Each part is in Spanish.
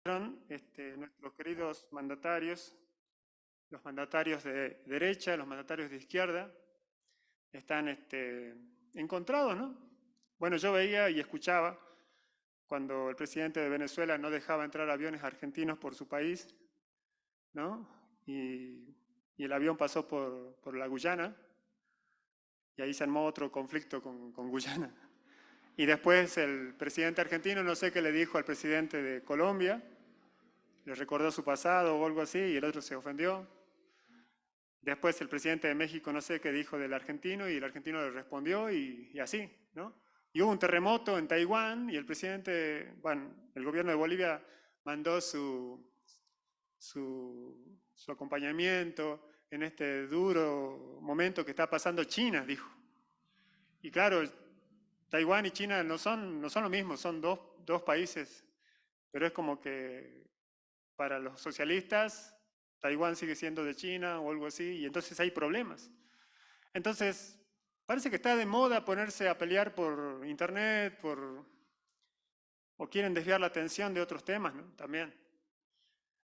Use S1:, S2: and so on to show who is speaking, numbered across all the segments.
S1: Nuestros queridos mandatarios, los mandatarios de derecha, los mandatarios de izquierda, están encontrados, ¿no? Bueno, yo veía y escuchaba cuando el presidente de Venezuela no dejaba entrar aviones argentinos por su país, ¿no? Y el avión pasó por la Guyana, y ahí se armó otro conflicto con Guyana. Y después el presidente argentino, no sé qué le dijo al presidente de Colombia, le recordó su pasado o algo así, y el otro se ofendió. Después el presidente de México no sé qué dijo del argentino, y el argentino le respondió, y así, ¿no? Y hubo un terremoto en Taiwán, y el presidente, bueno, el gobierno de Bolivia mandó su acompañamiento en este duro momento que está pasando China, dijo. Y claro, Taiwán y China no son lo mismo, son dos países, pero es como que para los socialistas Taiwán sigue siendo de China o algo así, y entonces hay problemas. Entonces, parece que está de moda ponerse a pelear por internet, o quieren desviar la atención de otros temas, ¿no? También.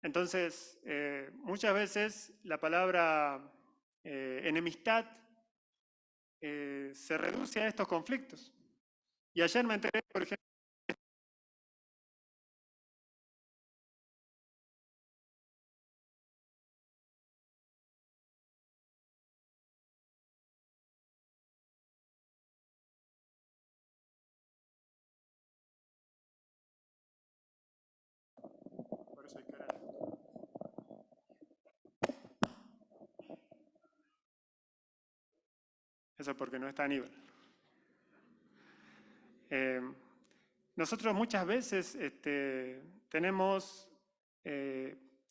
S1: Entonces, muchas veces la palabra enemistad se reduce a estos conflictos. Y ayer me enteré, por ejemplo, por eso hay que orar. Eso porque no está Aníbal. Nosotros muchas veces tenemos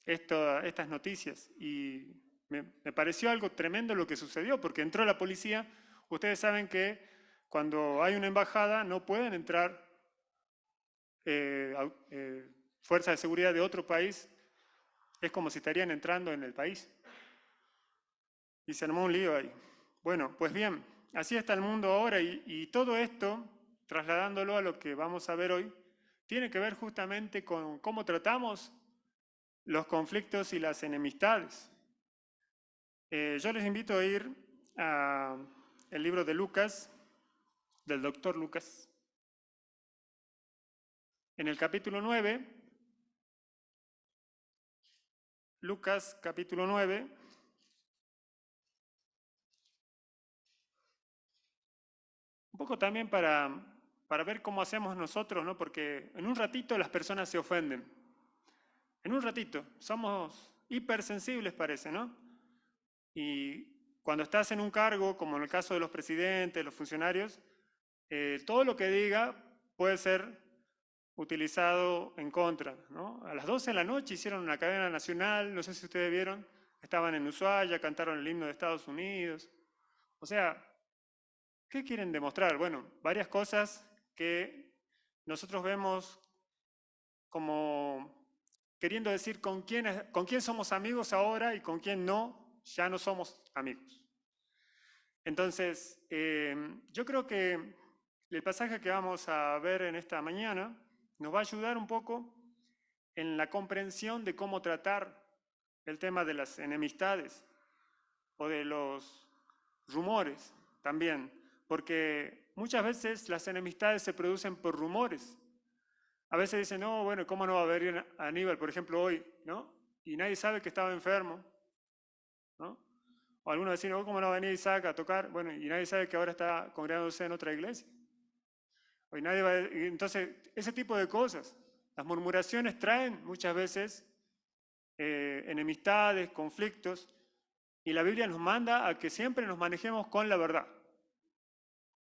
S1: estas noticias, y me pareció algo tremendo lo que sucedió, porque entró la policía. Ustedes saben que cuando hay una embajada no pueden entrar fuerzas de seguridad de otro país, es como si estarían entrando en el país. Y se armó un lío ahí. Bueno, pues bien, así está el mundo ahora, y todo esto, trasladándolo a lo que vamos a ver hoy, tiene que ver justamente con cómo tratamos los conflictos y las enemistades. Yo les invito a ir al libro de Lucas, del doctor Lucas. En el capítulo 9, Lucas capítulo 9, un poco también para ver cómo hacemos nosotros, ¿no? Porque en un ratito las personas se ofenden. En un ratito. Somos hipersensibles, parece, ¿no? Y cuando estás en un cargo, como en el caso de los presidentes, los funcionarios, todo lo que diga puede ser utilizado en contra, ¿no? A las 12 de la noche hicieron una cadena nacional, no sé si ustedes vieron, estaban en Ushuaia, cantaron el himno de Estados Unidos. O sea, ¿qué quieren demostrar? Bueno, varias cosas que nosotros vemos como queriendo decir con quién somos amigos ahora y con quién no, ya no somos amigos. Entonces, yo creo que el pasaje que vamos a ver en esta mañana nos va a ayudar un poco en la comprensión de cómo tratar el tema de las enemistades o de los rumores también, porque muchas veces las enemistades se producen por rumores. A veces dicen, no, bueno, ¿cómo no va a venir Aníbal, por ejemplo, hoy? ¿No? Y nadie sabe que estaba enfermo, ¿no? O algunos decían, oh, ¿cómo no va a venir Isaac a tocar? Bueno, y nadie sabe que ahora está congregándose en otra iglesia. Hoy nadie va a... Entonces, ese tipo de cosas. Las murmuraciones traen muchas veces enemistades, conflictos, y la Biblia nos manda a que siempre nos manejemos con la verdad.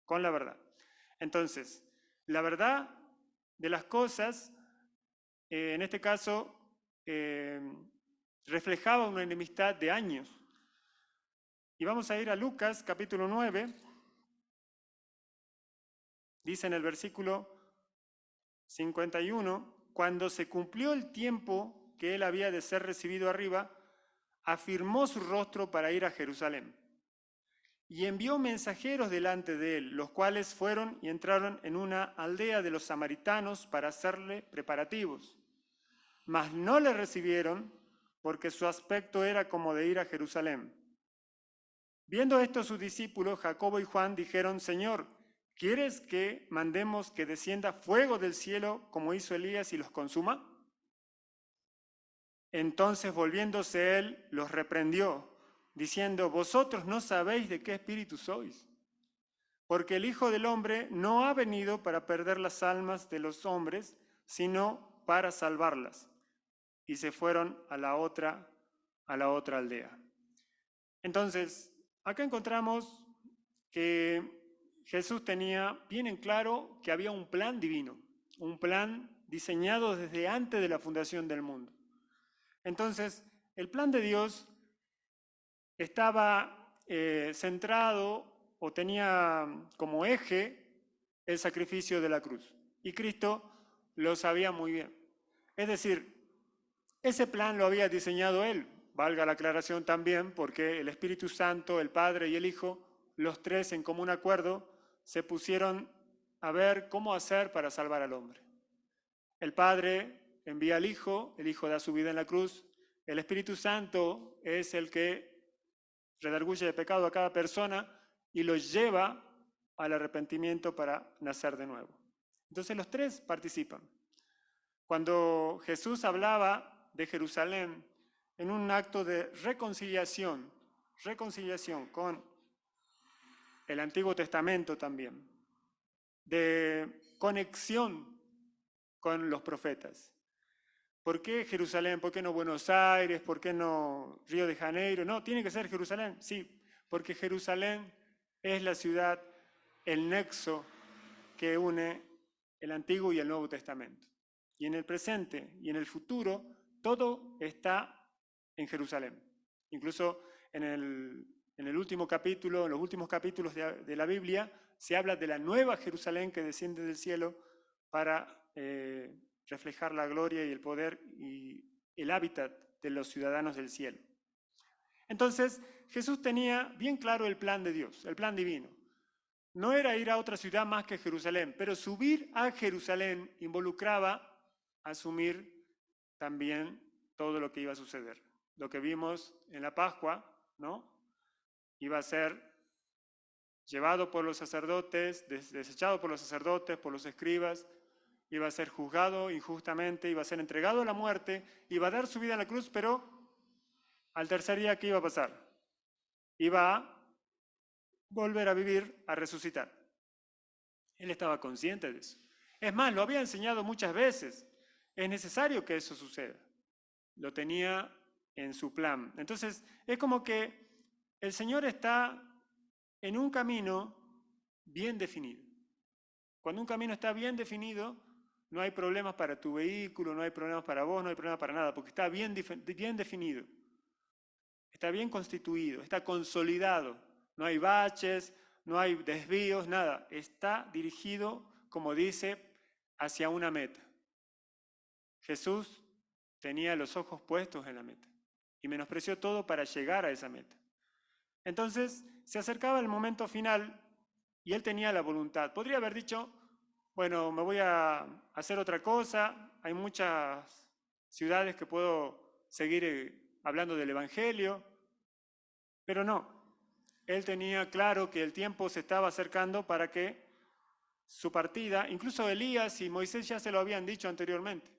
S1: Con la verdad. Entonces, la verdad de las cosas, en este caso, reflejaba una enemistad de años. Y vamos a ir a Lucas capítulo 9, dice en el versículo 51, cuando se cumplió el tiempo que él había de ser recibido arriba, afirmó su rostro para ir a Jerusalén. Y envió mensajeros delante de él, los cuales fueron y entraron en una aldea de los samaritanos para hacerle preparativos. mas no le recibieron porque su aspecto era como de ir a Jerusalén. Viendo esto sus discípulos, Jacobo y Juan, dijeron: Señor, ¿quieres que mandemos que descienda fuego del cielo como hizo Elías y los consuma? Entonces, volviéndose él, los reprendió, diciendo: Vosotros no sabéis de qué espíritu sois, porque el Hijo del Hombre no ha venido para perder las almas de los hombres, sino para salvarlas. Y se fueron a la otra aldea. Entonces, acá encontramos que Jesús tenía bien en claro que había un plan divino, un plan diseñado desde antes de la fundación del mundo. Entonces, el plan de Dios estaba centrado o tenía como eje el sacrificio de la cruz. Y Cristo lo sabía muy bien. Es decir, ese plan lo había diseñado Él, valga la aclaración también, porque el Espíritu Santo, el Padre y el Hijo, los tres en común acuerdo, se pusieron a ver cómo hacer para salvar al hombre. El Padre envía al Hijo, el Hijo da su vida en la cruz, el Espíritu Santo es el que redarguye de pecado a cada persona y lo lleva al arrepentimiento para nacer de nuevo. Entonces los tres participan. Cuando Jesús hablaba de Jerusalén en un acto de reconciliación con el Antiguo Testamento también, de conexión con los profetas. ¿Por qué Jerusalén? ¿Por qué no Buenos Aires? ¿Por qué no Río de Janeiro? No, tiene que ser Jerusalén. Sí, porque Jerusalén es la ciudad, el nexo que une el Antiguo y el Nuevo Testamento. Y en el presente y en el futuro, todo está en Jerusalén. Incluso en el último capítulo, en los últimos capítulos de la Biblia, se habla de la nueva Jerusalén que desciende del cielo para reflejar la gloria y el poder y el hábitat de los ciudadanos del cielo. Entonces, Jesús tenía bien claro el plan de Dios, el plan divino. No era ir a otra ciudad más que Jerusalén, pero subir a Jerusalén involucraba asumir también todo lo que iba a suceder. Lo que vimos en la Pascua, ¿no? Iba a ser llevado por los sacerdotes, desechado por los sacerdotes, por los escribas, iba a ser juzgado injustamente, iba a ser entregado a la muerte, iba a dar su vida en la cruz, pero al tercer día, ¿qué iba a pasar? Iba a volver a vivir, a resucitar. Él estaba consciente de eso. Es más, lo había enseñado muchas veces. Es necesario que eso suceda. Lo tenía en su plan. Entonces, es como que el Señor está en un camino bien definido. Cuando un camino está bien definido, no hay problemas para tu vehículo, no hay problemas para vos, no hay problemas para nada, porque está bien definido. Está bien constituido, está consolidado. No hay baches, no hay desvíos, nada. Está dirigido, como dice, hacia una meta. Jesús tenía los ojos puestos en la meta y menospreció todo para llegar a esa meta. Entonces se acercaba el momento final y él tenía la voluntad. Podría haber dicho, bueno, me voy a hacer otra cosa, hay muchas ciudades que puedo seguir hablando del Evangelio, pero no. Él tenía claro que el tiempo se estaba acercando para que su partida, incluso Elías y Moisés ya se lo habían dicho anteriormente,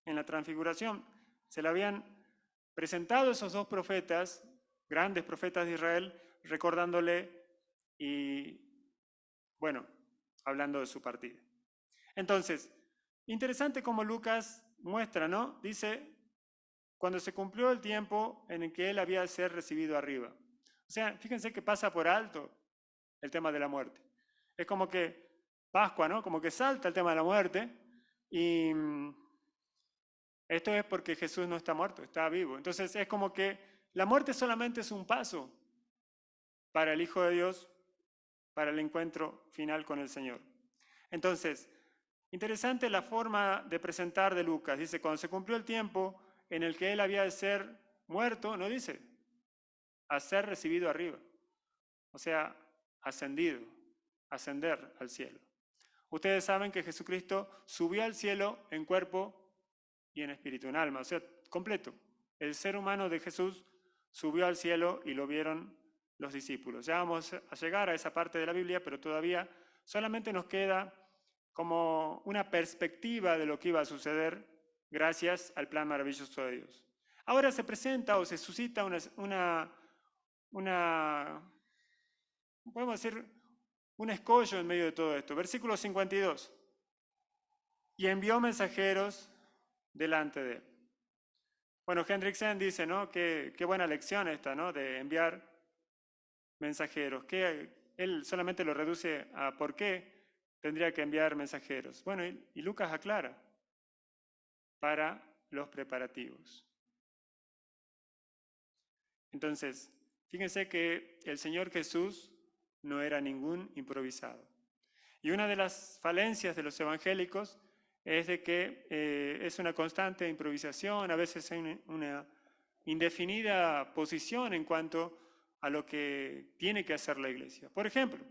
S1: en la transfiguración, se le habían presentado esos dos profetas, grandes profetas de Israel, recordándole y, bueno, hablando de su partida. Entonces, interesante como Lucas muestra, ¿no? Dice, cuando se cumplió el tiempo en el que él había de ser recibido arriba. O sea, fíjense que pasa por alto el tema de la muerte. Es como que Pascua, ¿no? Como que salta el tema de la muerte y esto es porque Jesús no está muerto, está vivo. Entonces es como que la muerte solamente es un paso para el Hijo de Dios, para el encuentro final con el Señor. Entonces, interesante la forma de presentar de Lucas. Dice, cuando se cumplió el tiempo en el que él había de ser muerto, no dice, a ser recibido arriba. O sea, ascendido, ascender al cielo. Ustedes saben que Jesucristo subió al cielo en cuerpo y en espíritu, en alma, o sea, completo. El ser humano de Jesús subió al cielo y lo vieron los discípulos. Ya vamos a llegar a esa parte de la Biblia, pero todavía solamente nos queda como una perspectiva de lo que iba a suceder gracias al plan maravilloso de Dios. Ahora se presenta o se suscita podemos decir, un escollo en medio de todo esto. Versículo 52. Y envió mensajeros delante de él. Bueno, Hendriksen dice, ¿no? Qué buena lección esta, ¿no? De enviar mensajeros. Que él solamente lo reduce a por qué tendría que enviar mensajeros. Bueno, y Lucas aclara, para los preparativos. Entonces, fíjense que el Señor Jesús no era ningún improvisado. Y una de las falencias de los evangélicos es de que es una constante improvisación, a veces hay una indefinida posición en cuanto a lo que tiene que hacer la iglesia. Por ejemplo,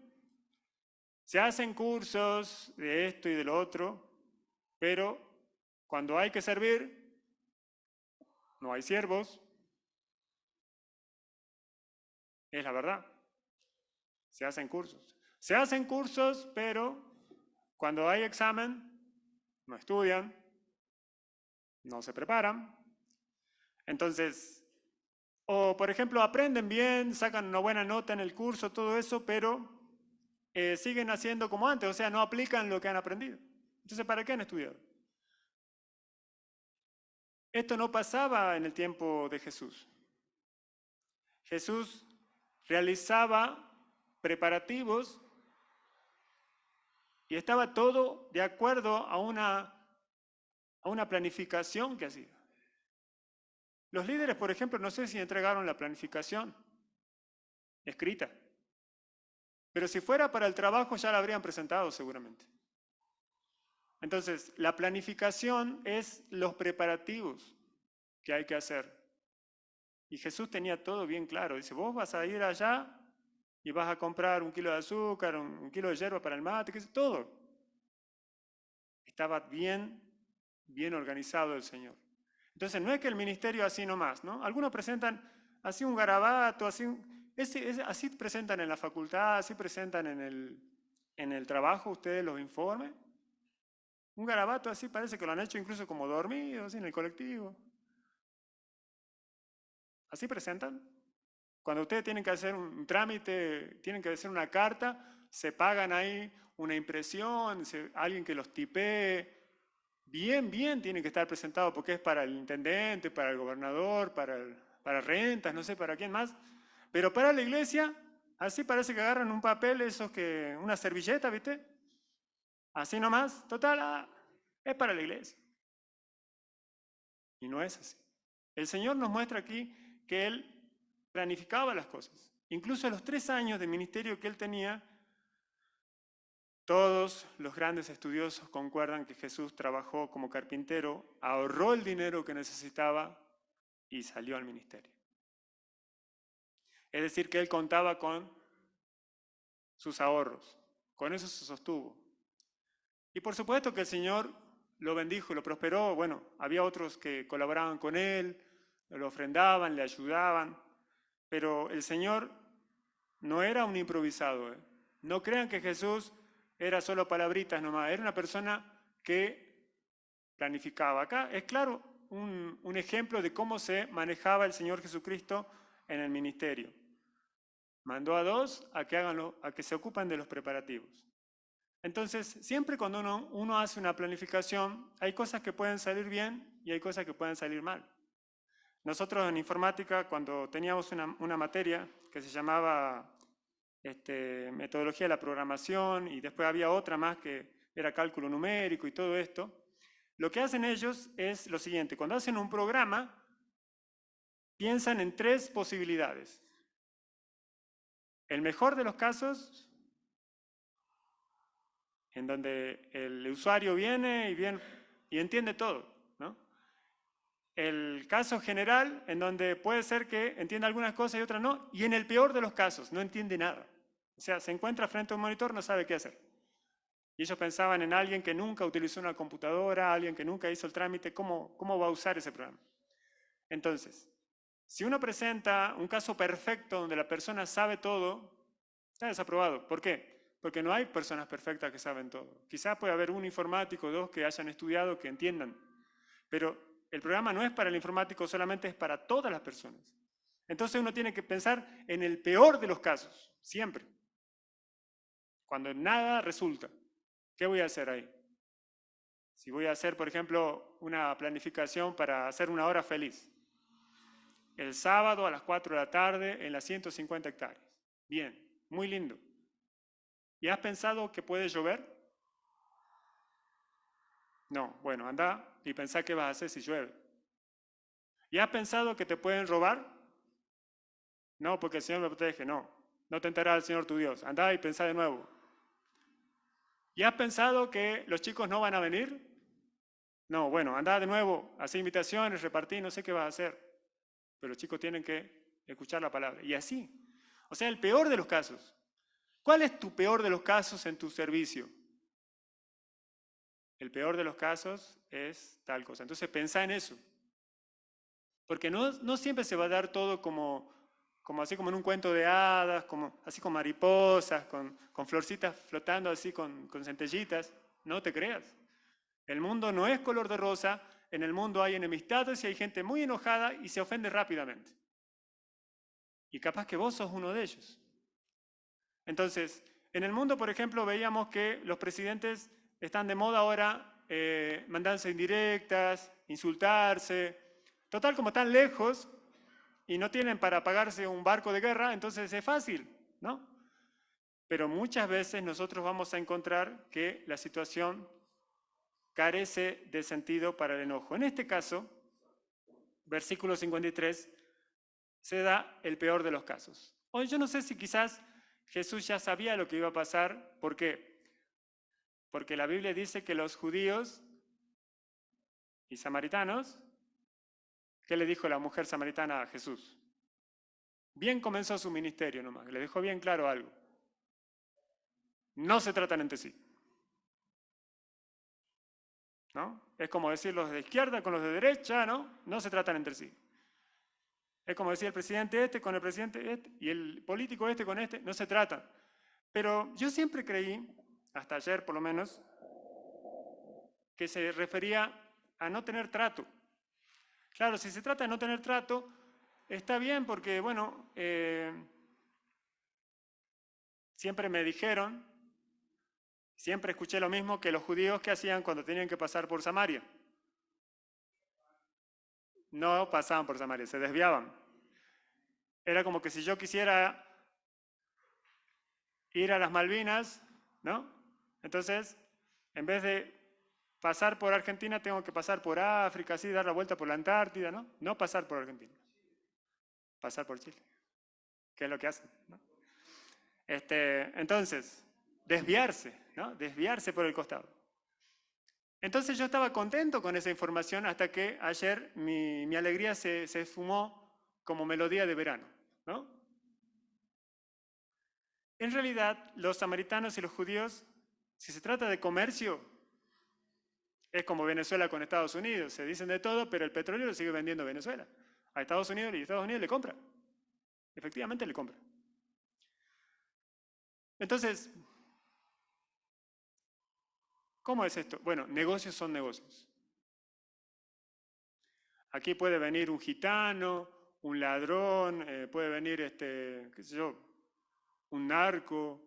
S1: se hacen cursos de esto y de lo otro, pero cuando hay que servir, no hay siervos. Es la verdad. Se hacen cursos. Se hacen cursos, pero cuando hay examen, no estudian, no se preparan. Entonces, o por ejemplo, aprenden bien, sacan una buena nota en el curso, todo eso, pero siguen haciendo como antes, o sea, no aplican lo que han aprendido. Entonces, ¿para qué han estudiado? Esto no pasaba en el tiempo de Jesús. Jesús realizaba preparativos y estaba todo de acuerdo a una planificación que hacía. Los líderes, por ejemplo, no sé si entregaron la planificación escrita, pero si fuera para el trabajo ya la habrían presentado seguramente. Entonces, la planificación es los preparativos que hay que hacer. Y Jesús tenía todo bien claro. Dice, vos vas a ir allá y vas a comprar 1 kilo de azúcar, un kilo de yerba para el mate, todo. Estaba bien organizado el Señor. Entonces, no es que el ministerio así nomás, ¿no? Algunos presentan así un garabato, así presentan en la facultad, así presentan en el trabajo ustedes los informes. Un garabato así parece que lo han hecho incluso como dormido, así en el colectivo. ¿Así presentan? Cuando ustedes tienen que hacer un trámite, tienen que hacer una carta, se pagan ahí una impresión, alguien que los tipee. Bien tiene que estar presentado porque es para el intendente, para el gobernador, para rentas, no sé para quién más. Pero para la iglesia, así parece que agarran un papel, una servilleta, ¿viste? Así nomás, total, es para la iglesia. Y no es así. El Señor nos muestra aquí que Él planificaba las cosas. Incluso a los 3 años de ministerio que Él tenía, todos los grandes estudiosos concuerdan que Jesús trabajó como carpintero, ahorró el dinero que necesitaba y salió al ministerio. Es decir, que Él contaba con sus ahorros. Con eso se sostuvo. Y por supuesto que el Señor lo bendijo y lo prosperó. Bueno, había otros que colaboraban con Él, lo ofrendaban, le ayudaban. Pero el Señor no era un improvisado. No crean que Jesús era solo palabritas nomás. Era una persona que planificaba. Acá es claro un ejemplo de cómo se manejaba el Señor Jesucristo en el ministerio. Mandó a 2 a que se ocupen de los preparativos. Entonces, siempre cuando uno hace una planificación, hay cosas que pueden salir bien y hay cosas que pueden salir mal. Nosotros en informática, cuando teníamos una materia que se llamaba metodología de la programación y después había otra más que era cálculo numérico y todo esto, lo que hacen ellos es lo siguiente: cuando hacen un programa, piensan en 3 posibilidades. El mejor de los casos, en donde el usuario viene y entiende todo, ¿no? El caso general, en donde puede ser que entienda algunas cosas y otras no, y en el peor de los casos, no entiende nada. O sea, se encuentra frente a un monitor, no sabe qué hacer. Y ellos pensaban en alguien que nunca utilizó una computadora, alguien que nunca hizo el trámite, ¿cómo va a usar ese programa? Entonces, si uno presenta un caso perfecto donde la persona sabe todo, está desaprobado. ¿Por qué? Porque no hay personas perfectas que saben todo. Quizás puede haber un informático o dos que hayan estudiado, que entiendan. Pero el programa no es para el informático, solamente es para todas las personas. Entonces uno tiene que pensar en el peor de los casos, siempre. Cuando nada resulta, ¿qué voy a hacer ahí? Si voy a hacer, por ejemplo, una planificación para hacer una hora feliz, el sábado a las 4 de la tarde en las 150 hectáreas. Bien, muy lindo. ¿Y has pensado que puede llover? No, bueno, anda y pensá qué vas a hacer si llueve. ¿Y has pensado que te pueden robar? No, porque el Señor me protege, no. No tentará el Señor tu Dios. Anda y pensá de nuevo. ¿Y has pensado que los chicos no van a venir? No, bueno, anda de nuevo, haz invitaciones, repartí, no sé qué vas a hacer. Pero los chicos tienen que escuchar la palabra. Y así. O sea, el peor de los casos. ¿Cuál es tu peor de los casos en tu servicio? El peor de los casos es tal cosa. Entonces pensá en eso. Porque no siempre se va a dar todo como así como en un cuento de hadas, así con mariposas, con florcitas flotando así con centellitas. No te creas. El mundo no es color de rosa, en el mundo hay enemistades y hay gente muy enojada y se ofende rápidamente. Y capaz que vos sos uno de ellos. Entonces, en el mundo, por ejemplo, veíamos que los presidentes están de moda ahora mandarse indirectas, insultarse. Total, como están lejos y no tienen para pagarse un barco de guerra, entonces es fácil, ¿no? Pero muchas veces nosotros vamos a encontrar que la situación carece de sentido para el enojo. En este caso, versículo 53, se da el peor de los casos. Hoy yo no sé si quizás Jesús ya sabía lo que iba a pasar. ¿Por qué? Porque la Biblia dice que los judíos y samaritanos, ¿qué le dijo la mujer samaritana a Jesús? Bien comenzó su ministerio nomás, le dejó bien claro algo. No se tratan entre sí. ¿No? Es como decir los de izquierda con los de derecha, ¿no? No se tratan entre sí. Es como decir el presidente este con el presidente este y el político este con este, no se tratan. Pero yo siempre creí, hasta ayer por lo menos, que se refería a no tener trato. Claro, si se trata de no tener trato, está bien porque, bueno, siempre me dijeron, siempre escuché lo mismo que los judíos que hacían cuando tenían que pasar por Samaria. No pasaban por Samaria, se desviaban. Era como que si yo quisiera ir a las Malvinas, ¿no? Entonces, en vez de pasar por Argentina, tengo que pasar por África, así, dar la vuelta por la Antártida, ¿no? No pasar por Argentina, pasar por Chile, que es lo que hacen, ¿no? Entonces, desviarse, ¿no? Desviarse por el costado. Entonces yo estaba contento con esa información hasta que ayer mi alegría se esfumó como melodía de verano, ¿no? En realidad, los samaritanos y los judíos, si se trata de comercio, es como Venezuela con Estados Unidos. Se dicen de todo, pero el petróleo lo sigue vendiendo Venezuela a Estados Unidos y Estados Unidos le compra. Efectivamente le compra. Entonces, ¿cómo es esto? Bueno, negocios son negocios. Aquí puede venir un gitano, un ladrón, puede venir, qué sé yo, un narco,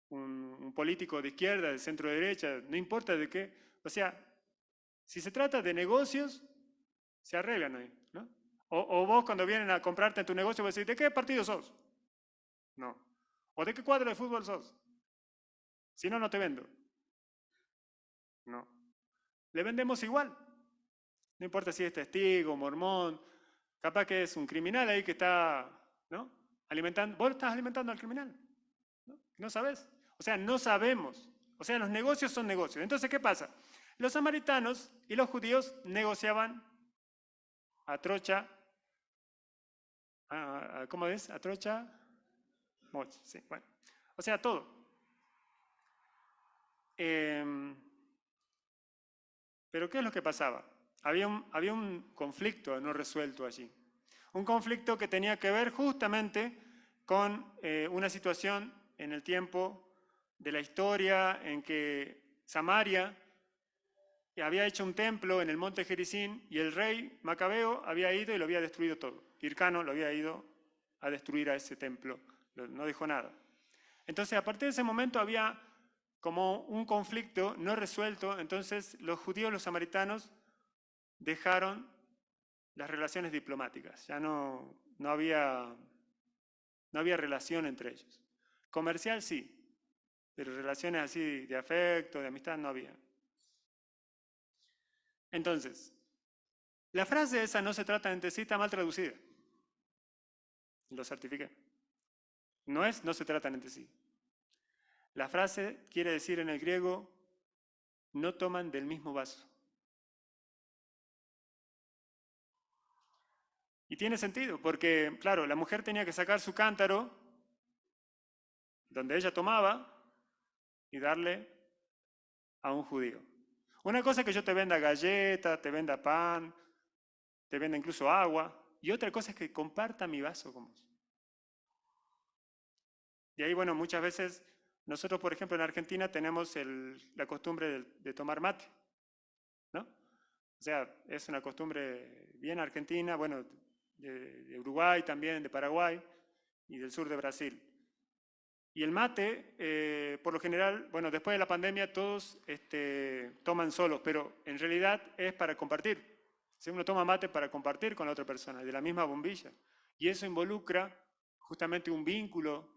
S1: un político de izquierda, de centro derecha, no importa de qué. O sea, si se trata de negocios, se arreglan ahí, ¿no? O vos cuando vienen a comprarte en tu negocio, vos decís, ¿de qué partido sos? No. ¿O de qué cuadro de fútbol sos? Si no, no te vendo. No. Le vendemos igual. No importa si es testigo, mormón, capaz que es un criminal ahí que está, ¿no? Alimentando. Vos estás alimentando al criminal. ¿No? ¿No sabes? O sea, no sabemos. O sea, los negocios son negocios. Entonces, ¿qué pasa? Los samaritanos y los judíos negociaban a trocha, ¿cómo es? A trocha, mocha, sí, bueno. O sea, todo. Em, pero ¿qué es lo que pasaba? Había un conflicto no resuelto allí. Un conflicto que tenía que ver justamente con una situación en el tiempo de la historia en que Samaria había hecho un templo en el monte Gerizim y el rey Macabeo había ido y lo había destruido todo. Hircano lo había ido a destruir a ese templo, no dejó nada. Entonces, a partir de ese momento había como un conflicto no resuelto, entonces los judíos, los samaritanos, dejaron las relaciones diplomáticas, ya no había relación entre ellos. Comercial sí, pero relaciones así de afecto, de amistad no había. Entonces, la frase esa no se trata entre sí, está mal traducida. Lo certifiqué. No se tratan entre sí. La frase quiere decir en el griego, no toman del mismo vaso. Y tiene sentido, porque, claro, la mujer tenía que sacar su cántaro, donde ella tomaba, y darle a un judío. Una cosa es que yo te venda galleta, te venda pan, te venda incluso agua, y otra cosa es que comparta mi vaso con vos. Y ahí, bueno, muchas veces nosotros, por ejemplo, en Argentina tenemos la costumbre de tomar mate, ¿no? O sea, es una costumbre bien argentina, bueno, de Uruguay también, de Paraguay y del sur de Brasil. Y el mate, por lo general, bueno, después de la pandemia todos toman solos, pero en realidad es para compartir. Si uno toma mate para compartir con la otra persona, de la misma bombilla. Y eso involucra justamente un vínculo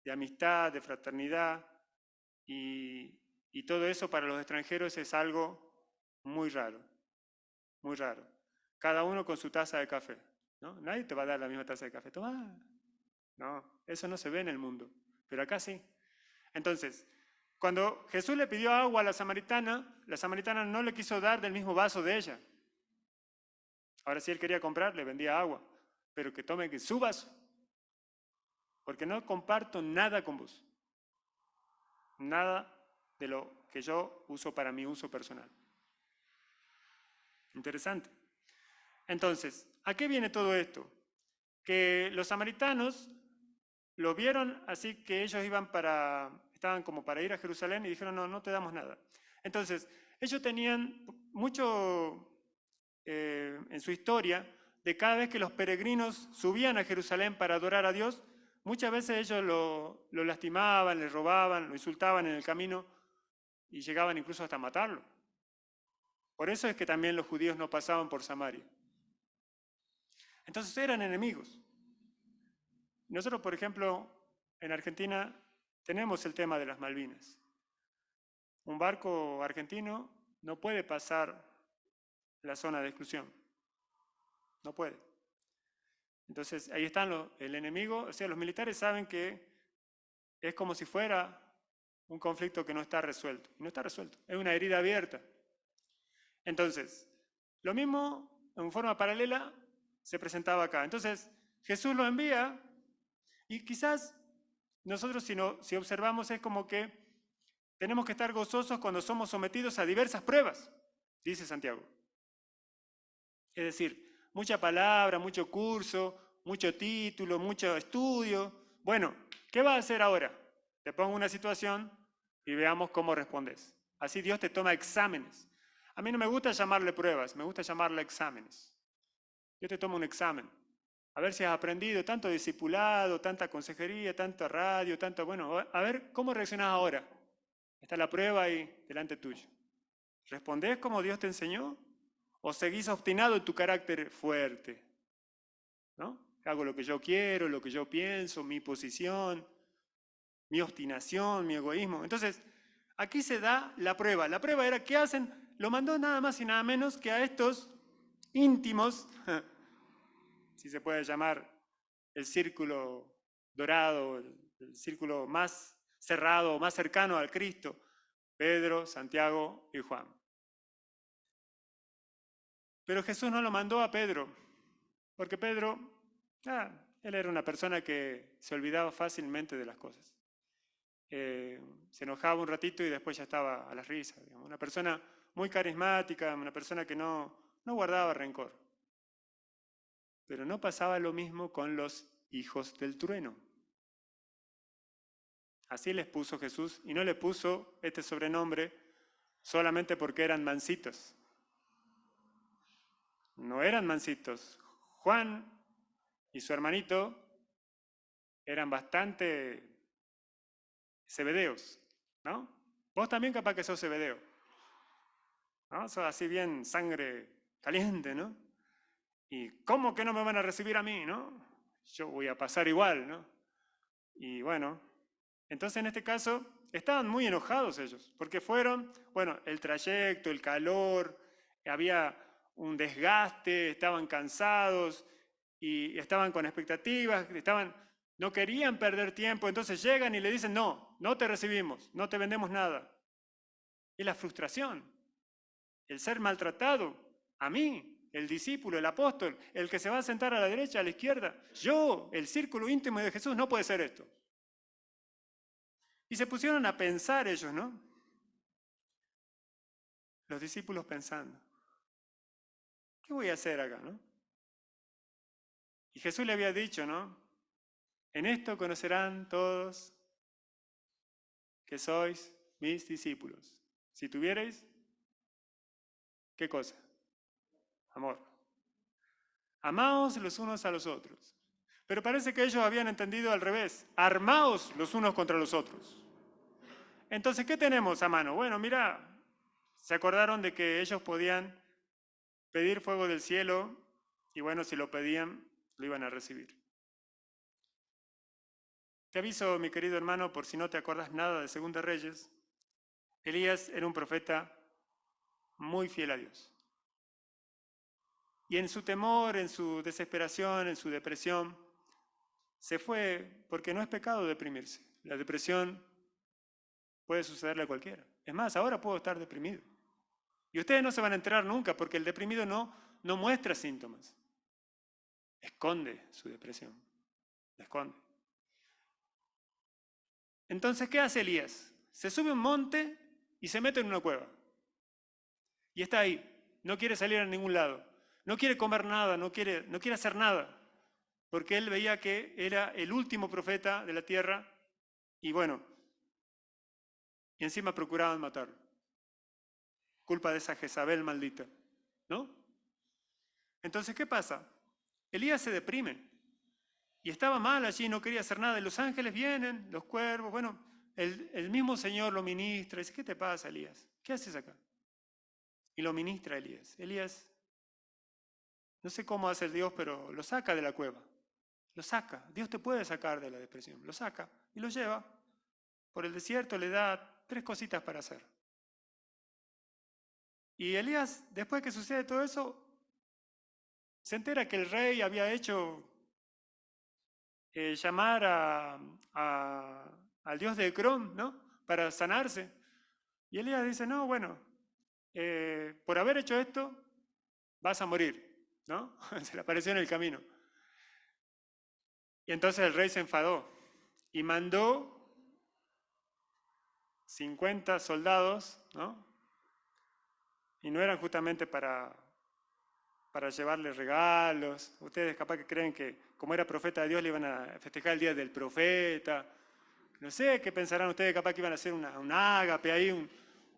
S1: de amistad, de fraternidad, y todo eso para los extranjeros es algo muy raro, muy raro. Cada uno con su taza de café, ¿no? Nadie te va a dar la misma taza de café. Toma. No, eso no se ve en el mundo, pero acá sí. Entonces, cuando Jesús le pidió agua a la samaritana no le quiso dar del mismo vaso de ella. Ahora, si él quería comprar, le vendía agua, pero que tome su vaso, porque no comparto nada con vos. Nada de lo que yo uso para mi uso personal. Interesante. Entonces, ¿a qué viene todo esto? Que los samaritanos lo vieron así que ellos estaban como para ir a Jerusalén y dijeron, no, no te damos nada. Entonces, ellos tenían mucho en su historia de cada vez que los peregrinos subían a Jerusalén para adorar a Dios, muchas veces ellos lo lastimaban, le robaban, lo insultaban en el camino y llegaban incluso hasta matarlo. Por eso es que también los judíos no pasaban por Samaria. Entonces eran enemigos. Nosotros, por ejemplo, en Argentina tenemos el tema de las Malvinas. Un barco argentino no puede pasar la zona de exclusión. No puede. Entonces ahí están el enemigo, o sea, los militares saben que es como si fuera un conflicto que no está resuelto. Y no está resuelto, es una herida abierta. Entonces, lo mismo en forma paralela se presentaba acá. Entonces, Jesús lo envía y quizás nosotros si observamos es como que tenemos que estar gozosos cuando somos sometidos a diversas pruebas, dice Santiago. Es decir, mucha palabra, mucho curso, mucho título, mucho estudio. Bueno, ¿qué vas a hacer ahora? Te pongo una situación y veamos cómo respondes. Así Dios te toma exámenes. A mí no me gusta llamarle pruebas, me gusta llamarle exámenes. Yo te tomo un examen. A ver si has aprendido tanto discipulado, tanta consejería, tanta radio, tanto, bueno, a ver cómo reaccionás ahora. Está la prueba ahí delante tuyo. ¿Respondés como Dios te enseñó? ¿O seguís obstinado en tu carácter fuerte? ¿No? Hago lo que yo quiero, lo que yo pienso, mi posición, mi obstinación, mi egoísmo. Entonces, aquí se da la prueba. La prueba era, ¿qué hacen? Lo mandó nada más y nada menos que a estos íntimos, si se puede llamar el círculo dorado, el círculo más cerrado, más cercano al Cristo, Pedro, Santiago y Juan. Pero Jesús no lo mandó a Pedro, porque Pedro, él era una persona que se olvidaba fácilmente de las cosas. se enojaba un ratito y después ya estaba a las risas. Digamos. Una persona muy carismática, una persona que no guardaba rencor. Pero no pasaba lo mismo con los hijos del trueno. Así les puso Jesús, y no le puso este sobrenombre solamente porque eran mansitos. No eran mansitos. Juan y su hermanito eran bastante zebedeos, ¿no? Vos también capaz que sos zebedeo, ¿no? Sos así bien sangre caliente, ¿no? ¿Y cómo que no me van a recibir a mí, no? Yo voy a pasar igual, ¿no? Y bueno, entonces en este caso estaban muy enojados ellos, porque fueron, bueno, el trayecto, el calor, había un desgaste, estaban cansados y estaban con expectativas, no querían perder tiempo, entonces llegan y le dicen, no te recibimos, no te vendemos nada. Y la frustración, el ser maltratado, a mí, el discípulo, el apóstol, el que se va a sentar a la derecha, a la izquierda, yo, el círculo íntimo de Jesús, no puede ser esto. Y se pusieron a pensar ellos, ¿no? Los discípulos pensando, ¿qué voy a hacer acá, no? Y Jesús le había dicho, ¿no? En esto conocerán todos que sois mis discípulos. Si tuvierais, ¿qué cosa? Amor. Amaos los unos a los otros. Pero parece que ellos habían entendido al revés. Armaos los unos contra los otros. Entonces, ¿qué tenemos a mano? Bueno, mira, se acordaron de que ellos podían pedir fuego del cielo y bueno, si lo pedían, lo iban a recibir. Te aviso, mi querido hermano, por si no te acuerdas nada de Segunda Reyes, Elías era un profeta muy fiel a Dios. Y en su temor, en su desesperación, en su depresión, se fue porque no es pecado deprimirse. La depresión puede sucederle a cualquiera. Es más, ahora puedo estar deprimido. Y ustedes no se van a enterar nunca porque el deprimido no muestra síntomas. Esconde su depresión. La esconde. Entonces, ¿qué hace Elías? Se sube a un monte y se mete en una cueva. Y está ahí. No quiere salir a ningún lado. No quiere comer nada, no quiere hacer nada. Porque él veía que era el último profeta de la tierra y bueno, y encima procuraban matarlo. Culpa de esa Jezabel maldita, ¿no? Entonces, ¿qué pasa? Elías se deprime y estaba mal allí, no quería hacer nada. Y los ángeles vienen, los cuervos, bueno, el mismo Señor lo ministra. Dice, ¿qué te pasa, Elías? ¿Qué haces acá? Y lo ministra Elías. Elías, no sé cómo hace el Dios, pero lo saca de la cueva. Lo saca. Dios te puede sacar de la depresión. Lo saca y lo lleva por el desierto, le da 3 cositas para hacer. Y Elías, después que sucede todo eso, se entera que el rey había hecho llamar al dios de Ecrón, ¿no? Para sanarse. Y Elías dice, no, bueno, por haber hecho esto, vas a morir, ¿no? Se le apareció en el camino. Y entonces el rey se enfadó y mandó 50 soldados, ¿no? Y no eran justamente para llevarle regalos. Ustedes capaz que creen que como era profeta de Dios le iban a festejar el día del profeta. No sé qué pensarán ustedes, capaz que iban a hacer un ágape ahí,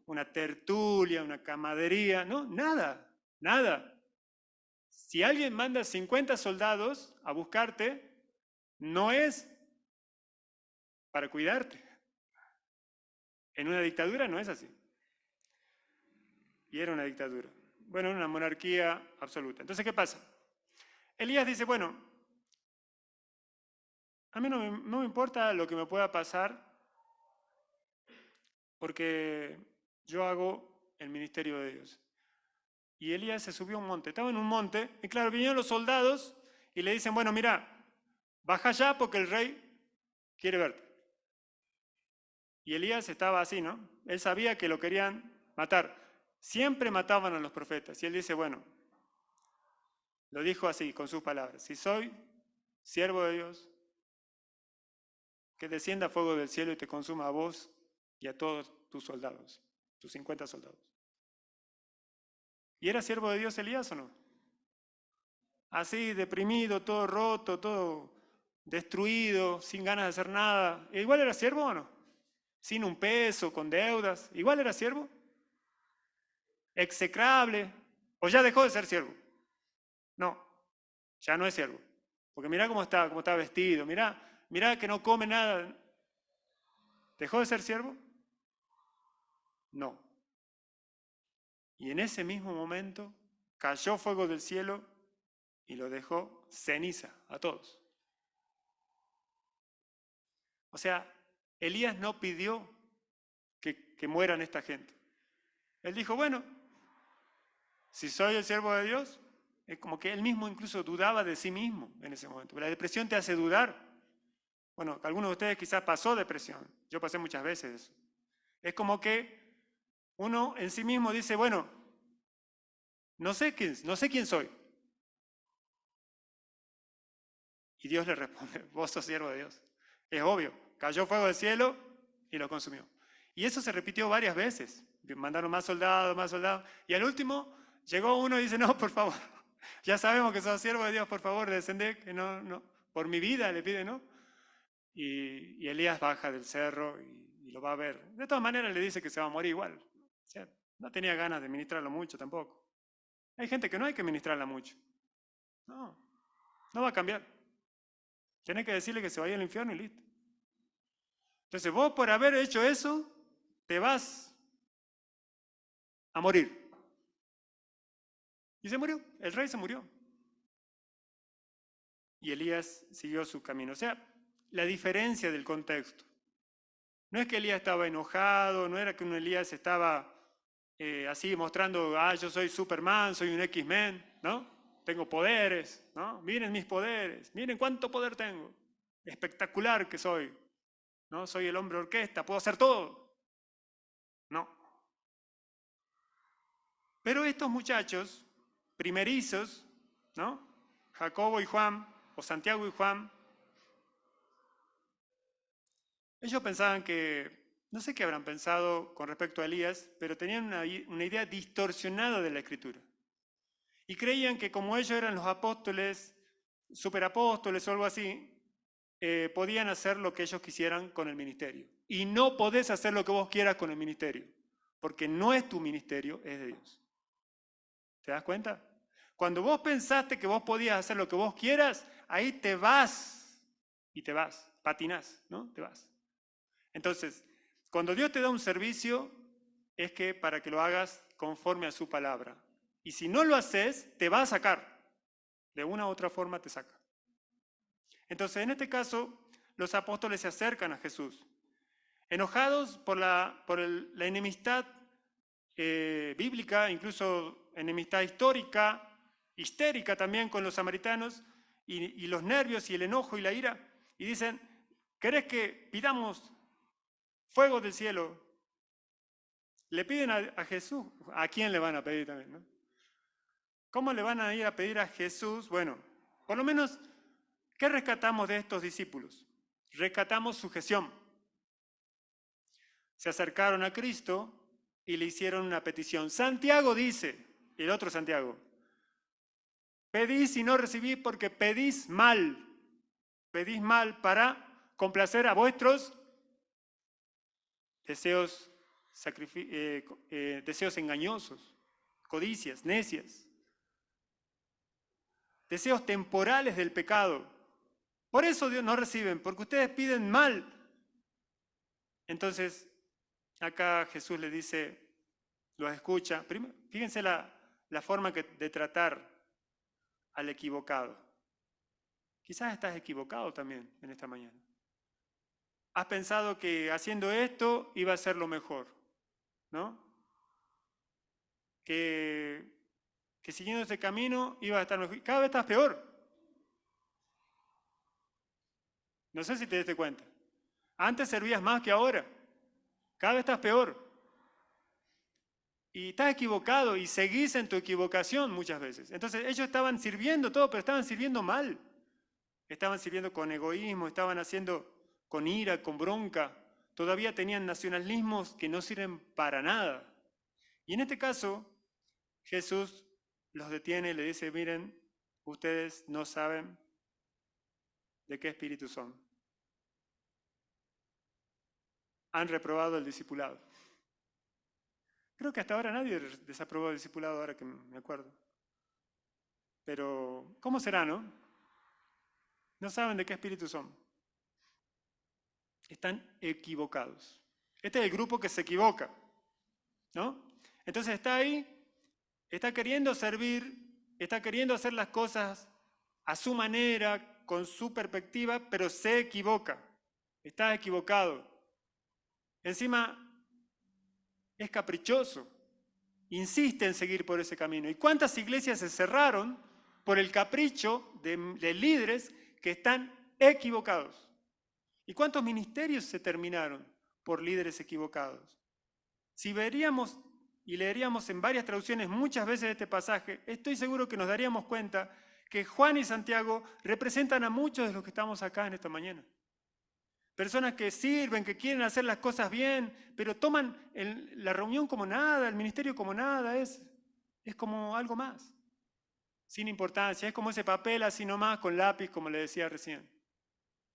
S1: una tertulia, una camadería. No, nada, nada. Si alguien manda 50 soldados a buscarte, no es para cuidarte. En una dictadura no es así. Y era una dictadura. Bueno, una monarquía absoluta. Entonces, ¿qué pasa? Elías dice, bueno, a mí no me importa lo que me pueda pasar porque yo hago el ministerio de Dios. Y Elías se subió a un monte. Estaba en un monte y claro, vinieron los soldados y le dicen, bueno, mira, baja ya porque el rey quiere verte. Y Elías estaba así, ¿no? Él sabía que lo querían matar. Siempre mataban a los profetas. Y él dice, bueno, lo dijo así, con sus palabras, si soy siervo de Dios, que descienda fuego del cielo y te consuma a vos y a todos tus soldados, tus 50 soldados. ¿Y era siervo de Dios Elías o no? Así, deprimido, todo roto, todo destruido, sin ganas de hacer nada. ¿Igual era siervo o no? Sin un peso, con deudas. ¿Igual era siervo? ¿Execrable? ¿O ya dejó de ser siervo? No, ya no es siervo. Porque mirá cómo está vestido, mirá que no come nada. ¿Dejó de ser siervo? No. Y en ese mismo momento cayó fuego del cielo y lo dejó ceniza a todos. O sea, Elías no pidió que mueran esta gente. Él dijo, bueno, si soy el siervo de Dios, es como que él mismo incluso dudaba de sí mismo en ese momento. La depresión te hace dudar. Bueno, algunos de ustedes quizás pasó depresión. Yo pasé muchas veces eso. Es como que uno en sí mismo dice, bueno, no sé quién soy. Y Dios le responde, vos sos siervo de Dios. Es obvio, cayó fuego del cielo y lo consumió. Y eso se repitió varias veces. Mandaron más soldados. Y al último llegó uno y dice, no, por favor, ya sabemos que sos siervo de Dios, por favor, descendé, que no, por mi vida le pide, ¿no? Y Elías baja del cerro y lo va a ver. De todas maneras le dice que se va a morir igual. O sea, no tenía ganas de ministrarlo mucho tampoco. Hay gente que no hay que ministrarla mucho. No va a cambiar. Tenés que decirle que se vaya al infierno y listo. Entonces vos por haber hecho eso, te vas a morir. Y se murió, el rey se murió. Y Elías siguió su camino. O sea, la diferencia del contexto. No es que Elías estaba enojado, no era que un Elías estaba así mostrando, yo soy Superman, soy un X-Men, ¿no? Tengo poderes, ¿no? Miren mis poderes, miren cuánto poder tengo. Espectacular que soy, ¿no? Soy el hombre orquesta, puedo hacer todo. No. Pero estos muchachos primerizos, ¿no? Jacobo y Juan, o Santiago y Juan, ellos pensaban que, no sé qué habrán pensado con respecto a Elías, pero tenían una idea distorsionada de la Escritura. Y creían que como ellos eran los apóstoles, superapóstoles o algo así, podían hacer lo que ellos quisieran con el ministerio. Y no podés hacer lo que vos quieras con el ministerio, porque no es tu ministerio, es de Dios. ¿Te das cuenta? Cuando vos pensaste que vos podías hacer lo que vos quieras, ahí te vas y te vas, patinás, ¿no? Te vas. Entonces, cuando Dios te da un servicio, es que para que lo hagas conforme a su palabra. Y si no lo haces, te va a sacar. De una u otra forma te saca. Entonces, en este caso, los apóstoles se acercan a Jesús, enojados por la enemistad bíblica, incluso enemistad histórica, histérica también con los samaritanos, y los nervios y el enojo y la ira, y dicen, ¿querés que pidamos fuego del cielo? Le piden a Jesús, ¿a quién le van a pedir también, no? ¿Cómo le van a ir a pedir a Jesús? Bueno, por lo menos, ¿qué rescatamos de estos discípulos? Rescatamos sujeción. Se acercaron a Cristo y le hicieron una petición. Santiago dice, el otro Santiago, pedís y no recibís porque pedís mal. Pedís mal para complacer a vuestros deseos, deseos engañosos, codicias, necias. Deseos temporales del pecado. Por eso Dios no reciben, porque ustedes piden mal. Entonces, acá Jesús le dice, los escucha. Primero, fíjense la forma de tratar al equivocado. Quizás estás equivocado también en esta mañana. Has pensado que haciendo esto iba a ser lo mejor, ¿no? Que siguiendo ese camino iba a estar mejor. Cada vez estás peor. No sé si te diste cuenta. Antes servías más que ahora. Cada vez estás peor. Y estás equivocado y seguís en tu equivocación muchas veces. Entonces ellos estaban sirviendo todo, pero estaban sirviendo mal. Estaban sirviendo con egoísmo, estaban haciendo con ira, con bronca. Todavía tenían nacionalismos que no sirven para nada. Y en este caso, Jesús los detiene y le dice, miren, ustedes no saben de qué espíritu son. Han reprobado el discipulado. Creo que hasta ahora nadie desaprobó el discipulado, ahora que me acuerdo. Pero, ¿cómo será, no? No saben de qué espíritu son. Están equivocados. Este es el grupo que se equivoca, ¿no? Entonces está ahí, está queriendo servir, está queriendo hacer las cosas a su manera, con su perspectiva, pero se equivoca. Está equivocado. Encima, es caprichoso. Insiste en seguir por ese camino. ¿Y cuántas iglesias se cerraron por el capricho de líderes que están equivocados? ¿Y cuántos ministerios se terminaron por líderes equivocados? Si veríamos y leeríamos en varias traducciones muchas veces este pasaje, estoy seguro que nos daríamos cuenta que Juan y Santiago representan a muchos de los que estamos acá en esta mañana. Personas que sirven, que quieren hacer las cosas bien, pero toman la reunión como nada, el ministerio como nada, es como algo más, sin importancia, es como ese papel así nomás con lápiz, como le decía recién.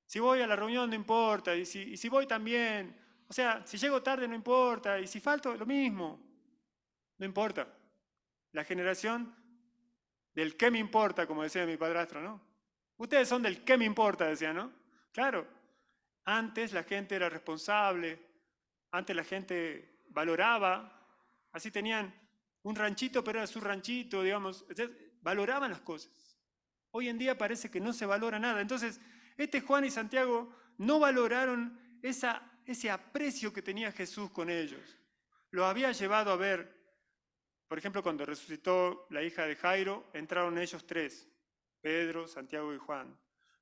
S1: Si voy a la reunión no importa, y si voy también, o sea, si llego tarde no importa, y si falto lo mismo, no importa. La generación del qué me importa, como decía mi padrastro, ¿no? Ustedes son del qué me importa, decía, ¿no? Claro, antes la gente era responsable, antes la gente valoraba, así tenían un ranchito, pero era su ranchito, digamos, valoraban las cosas. Hoy en día parece que no se valora nada. Entonces, Juan y Santiago no valoraron ese aprecio que tenía Jesús con ellos. Lo había llevado a ver, por ejemplo, cuando resucitó la hija de Jairo, entraron ellos tres, Pedro, Santiago y Juan.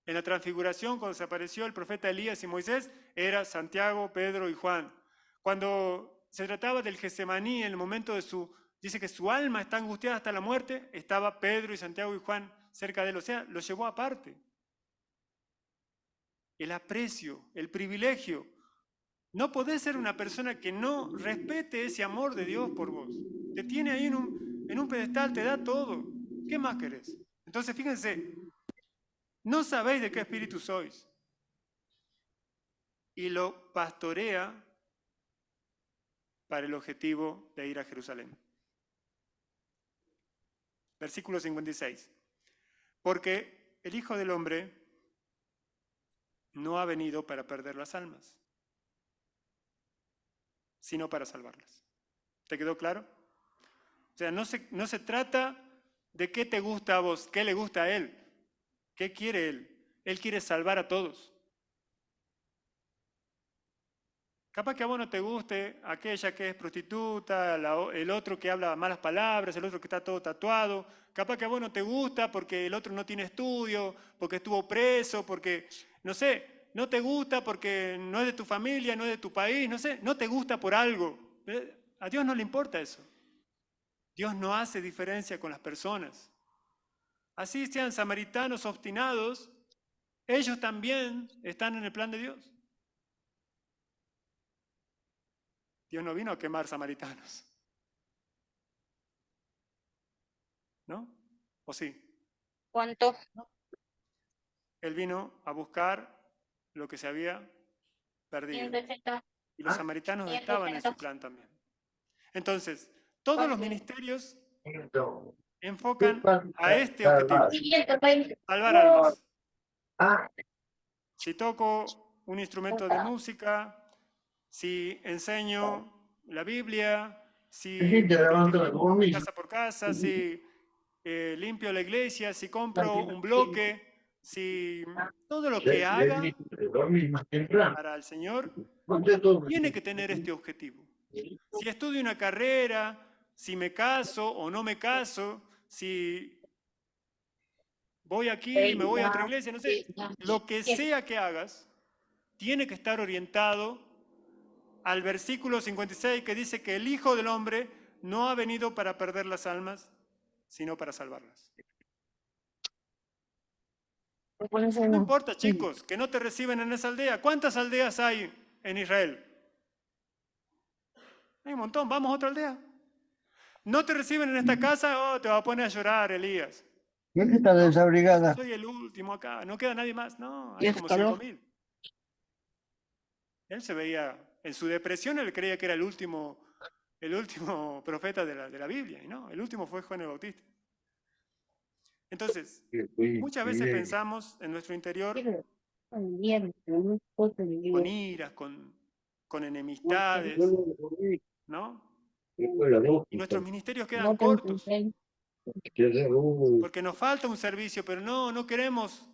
S1: En la transfiguración, cuando se apareció el profeta Elías y Moisés, era Santiago, Pedro y Juan. Cuando se trataba del Getsemaní, en el momento dice que su alma está angustiada hasta la muerte, estaba Pedro y Santiago y Juan cerca de él, o sea, lo llevó aparte. El aprecio, el privilegio. No podés ser una persona que no respete ese amor de Dios por vos. Te tiene ahí en un pedestal, te da todo. ¿Qué más querés? Entonces, fíjense, no sabéis de qué espíritu sois. Y lo pastorea para el objetivo de ir a Jerusalén. Versículo 56. Porque el Hijo del Hombre no ha venido para perder las almas, sino para salvarlas. ¿Te quedó claro? O sea, no se trata de qué te gusta a vos, qué le gusta a Él, qué quiere Él. Él quiere salvar a todos. Capaz que a vos no te guste aquella que es prostituta, el otro que habla malas palabras, el otro que está todo tatuado. Capaz que a vos no te gusta porque el otro no tiene estudio, porque estuvo preso, porque, no sé, no te gusta porque no es de tu familia, no es de tu país, no sé, no te gusta por algo. A Dios no le importa eso. Dios no hace diferencia con las personas. Así sean samaritanos obstinados, ellos también están en el plan de Dios. Dios no vino a quemar samaritanos. ¿No? ¿O sí?
S2: ¿Cuánto?
S1: Él vino a buscar lo que se había perdido. Y los samaritanos estaban en su plan también. Entonces, todos los ministerios enfocan a este objetivo. Salvar almas. Si toco un instrumento de música, si enseño la Biblia, si testifico casa por casa, si limpio la iglesia, si compro un bloque, si todo lo que haga para el Señor tiene que tener este objetivo. Si estudio una carrera, si me caso o no me caso, si voy aquí, me voy a otra iglesia, no sé, lo que sea que hagas, tiene que estar orientado al versículo 56 que dice que el Hijo del Hombre no ha venido para perder las almas, sino para salvarlas. No importa, chicos, que no te reciben en esa aldea. ¿Cuántas aldeas hay en Israel? Hay un montón, vamos a otra aldea. No te reciben en esta casa, oh, te va a poner a llorar, Elías.
S2: ¿Quién está
S1: ¿No?
S2: desabrigada?
S1: Soy el último acá, no queda nadie más. No, hay como 5.000. Él se veía, en su depresión, él creía que era el último profeta de la Biblia, y no, el último fue Juan el Bautista. Entonces, muchas veces pensamos en nuestro interior con iras, con enemistades, ¿no? Y nuestros ministerios quedan cortos, porque nos falta un servicio, pero no queremos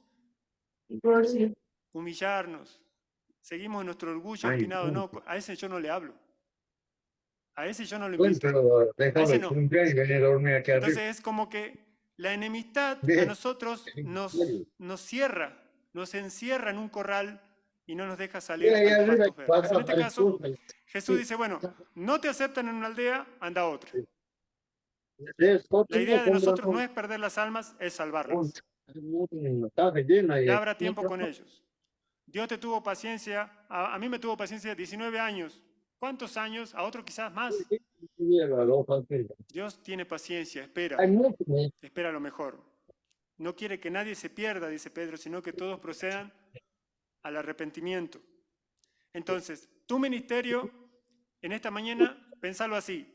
S1: humillarnos. Seguimos en nuestro orgullo obstinado. No, a ese yo no le hablo. A ese yo no lo invito. A ese no. Entonces es como que la enemistad a nosotros nos cierra, nos encierra en un corral y no nos deja salir a los pastos verdes. En este caso, Jesús dice, bueno, no te aceptan en una aldea, anda a otra. La idea de nosotros no es perder las almas, es salvarlas. Ya habrá tiempo con ellos. Dios te tuvo paciencia, a mí me tuvo paciencia 19 años. ¿Cuántos años? A otro quizás más. Dios tiene paciencia, espera lo mejor. No quiere que nadie se pierda, dice Pedro, sino que todos procedan al arrepentimiento. Entonces, tu ministerio, en esta mañana, pensalo así.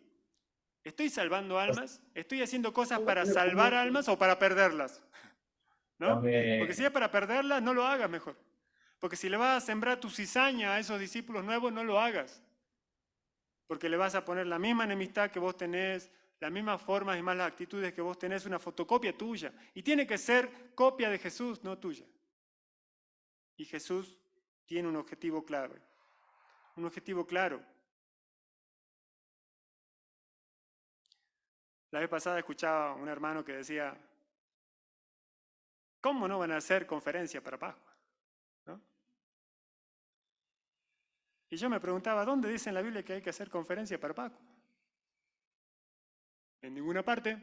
S1: ¿Estoy salvando almas? ¿Estoy haciendo cosas para salvar almas o para perderlas? ¿No? Porque si es para perderlas, no lo hagas mejor. Porque si le vas a sembrar tu cizaña a esos discípulos nuevos, no lo hagas. Porque le vas a poner la misma enemistad que vos tenés, las mismas formas y malas actitudes que vos tenés, una fotocopia tuya. Y tiene que ser copia de Jesús, no tuya. Y Jesús tiene un objetivo claro. Un objetivo claro. La vez pasada escuchaba a un hermano que decía, ¿cómo no van a hacer conferencia para Pascua? ¿No? Y yo me preguntaba, ¿dónde dice en la Biblia que hay que hacer conferencia para Pascua? En ninguna parte.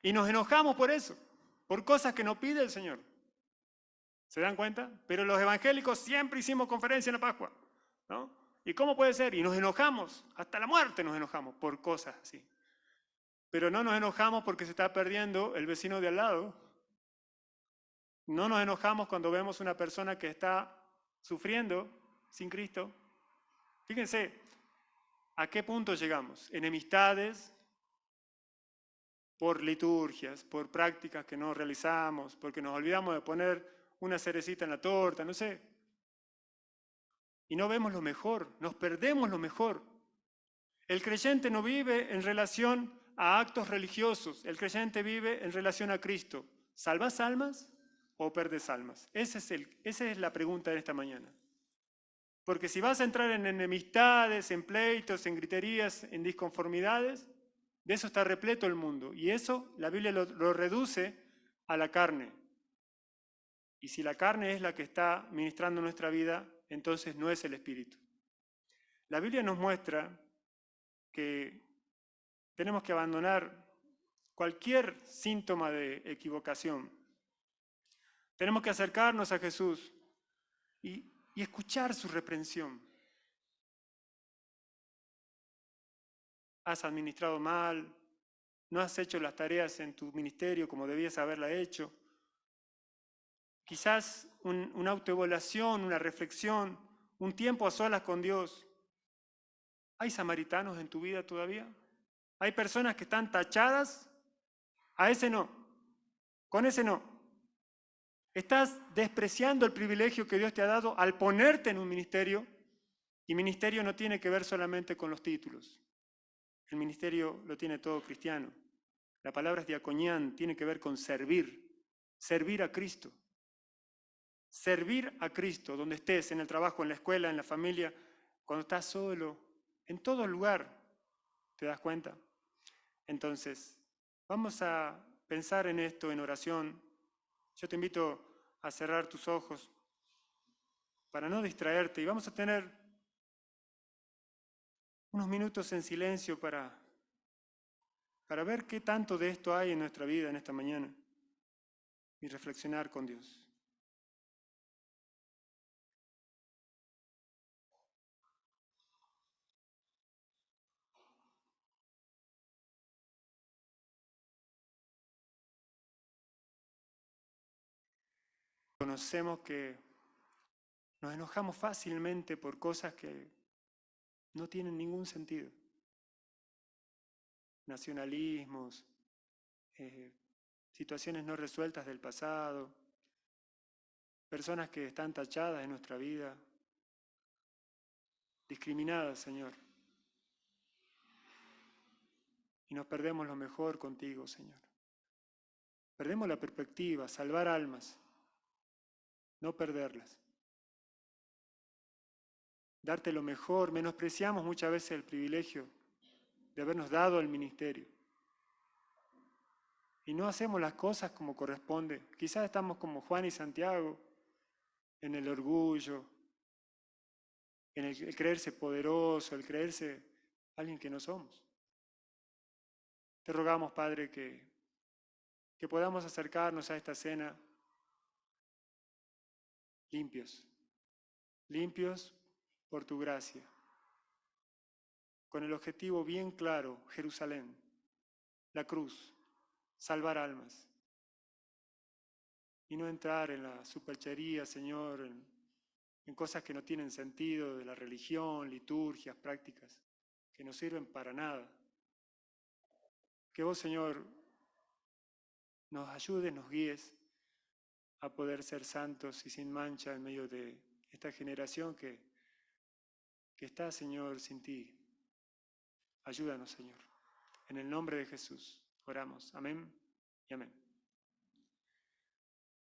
S1: Y nos enojamos por eso, por cosas que nos pide el Señor. ¿Se dan cuenta? Pero los evangélicos siempre hicimos conferencia en la Pascua, ¿no? ¿Y cómo puede ser? Y nos enojamos, hasta la muerte nos enojamos por cosas así. Pero no nos enojamos porque se está perdiendo el vecino de al lado. No nos enojamos cuando vemos una persona que está sufriendo sin Cristo. Fíjense a qué punto llegamos. Enemistades por liturgias, por prácticas que no realizamos, porque nos olvidamos de poner una cerecita en la torta, no sé. Y no vemos lo mejor, nos perdemos lo mejor. El creyente no vive en relación a actos religiosos, el creyente vive en relación a Cristo. ¿Salvas almas o perdes almas? Esa es la pregunta de esta mañana. Porque si vas a entrar en enemistades, en pleitos, en griterías, en disconformidades, de eso está repleto el mundo. Y eso la Biblia lo reduce a la carne. Y si la carne es la que está ministrando nuestra vida, entonces no es el Espíritu. La Biblia nos muestra que tenemos que abandonar cualquier síntoma de equivocación. Tenemos que acercarnos a Jesús y escuchar su reprensión. Has administrado mal, no has hecho las tareas en tu ministerio como debías haberla hecho. Quizás una autoevaluación, una reflexión, un tiempo a solas con Dios. ¿Hay samaritanos en tu vida todavía? ¿Hay personas que están tachadas? A ese no, con ese no. Estás despreciando el privilegio que Dios te ha dado al ponerte en un ministerio, y ministerio no tiene que ver solamente con los títulos. El ministerio lo tiene todo cristiano. La palabra es diaconián, tiene que ver con servir, servir a Cristo. Servir a Cristo, donde estés, en el trabajo, en la escuela, en la familia, cuando estás solo, en todo lugar, ¿te das cuenta? Entonces, vamos a pensar en esto en oración. Yo te invito a cerrar tus ojos para no distraerte y vamos a tener unos minutos en silencio para ver qué tanto de esto hay en nuestra vida en esta mañana. y reflexionar con Dios. Conocemos que nos enojamos fácilmente por cosas que no tienen ningún sentido. Nacionalismos, situaciones no resueltas del pasado, personas que están tachadas en nuestra vida, discriminadas, Señor. Y nos perdemos lo mejor contigo, Señor. Perdemos la perspectiva, salvar almas, no perderlas. Darte lo mejor, menospreciamos muchas veces el privilegio de habernos dado el ministerio. Y no hacemos las cosas como corresponde. Quizás estamos como Juan y Santiago, en el orgullo, en el creerse poderoso, el creerse alguien que no somos. Te rogamos, Padre, que podamos acercarnos a esta cena limpios, limpios por tu gracia, con el objetivo bien claro, Jerusalén, la cruz, salvar almas, y no entrar en la superchería, Señor, en cosas que no tienen sentido de la religión, liturgias, prácticas, que no sirven para nada. Que vos, Señor, nos ayudes, nos guíes a poder ser santos y sin mancha en medio de esta generación que está, Señor, sin ti. Ayúdanos, Señor. En el nombre de Jesús oramos. Amén y amén.